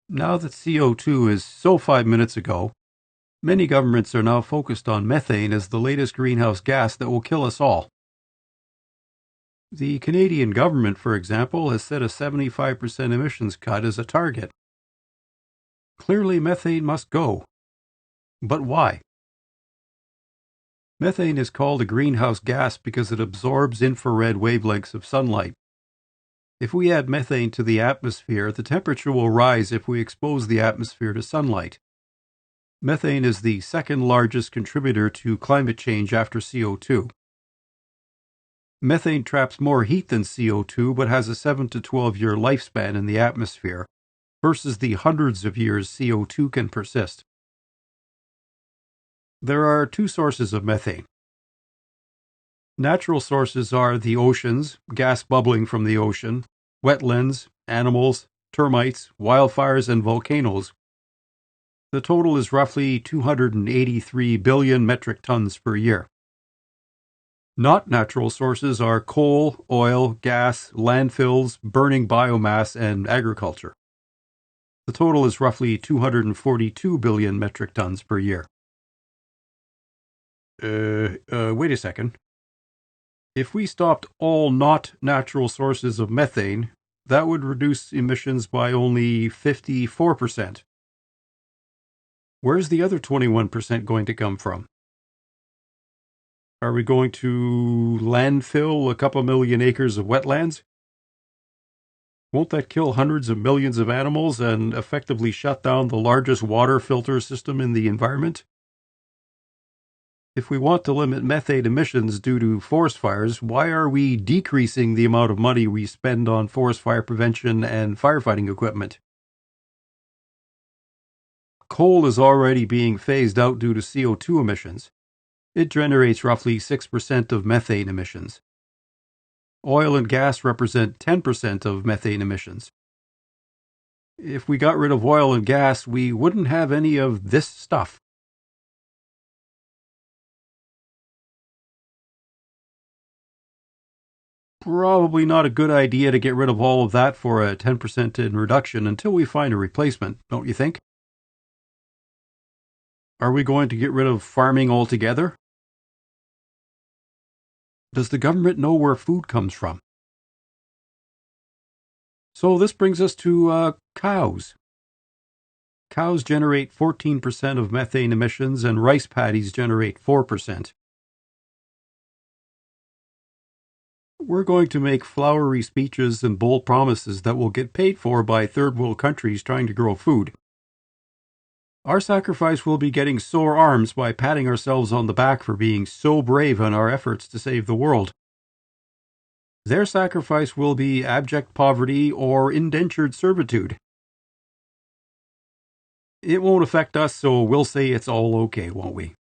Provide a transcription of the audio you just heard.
Now that CO2 is so 5 minutes ago, many governments are now focused on methane as the latest greenhouse gas that will kill us all. The Canadian government, for example, has set a 75% emissions cut as a target. Clearly, methane must go. But why? Methane is called a greenhouse gas because it absorbs infrared wavelengths of sunlight. If we add methane to the atmosphere, the temperature will rise if we expose the atmosphere to sunlight. Methane is the second largest contributor to climate change after CO2. Methane traps more heat than CO2 but has a 7 to 12-year lifespan in the atmosphere versus the hundreds of years CO2 can persist. There are two sources of methane. Natural sources are the oceans, gas bubbling from the ocean, wetlands, animals, termites, wildfires, and volcanoes. The total is roughly 283 billion metric tons per year. Not natural sources are coal, oil, gas, landfills, burning biomass, and agriculture. The total is roughly 242 billion metric tons per year. Wait a second. If we stopped all not natural sources of methane, that would reduce emissions by only 54%. Where's the other 21% going to come from? Are we going to landfill a couple million acres of wetlands? Won't that kill hundreds of millions of animals and effectively shut down the largest water filter system in the environment? If we want to limit methane emissions due to forest fires, why are we decreasing the amount of money we spend on forest fire prevention and firefighting equipment? Coal is already being phased out due to CO2 emissions. It generates roughly 6% of methane emissions. Oil and gas represent 10% of methane emissions. If we got rid of oil and gas, we wouldn't have any of this stuff. Probably not a good idea to get rid of all of that for a 10% in reduction until we find a replacement, don't you think? Are we going to get rid of farming altogether? Does the government know where food comes from? So this brings us to cows. Cows generate 14% of methane emissions and rice paddies generate 4%. We're going to make flowery speeches and bold promises that will get paid for by third world countries trying to grow food. Our sacrifice will be getting sore arms by patting ourselves on the back for being so brave in our efforts to save the world. Their sacrifice will be abject poverty or indentured servitude. It won't affect us, so we'll say it's all okay, won't we?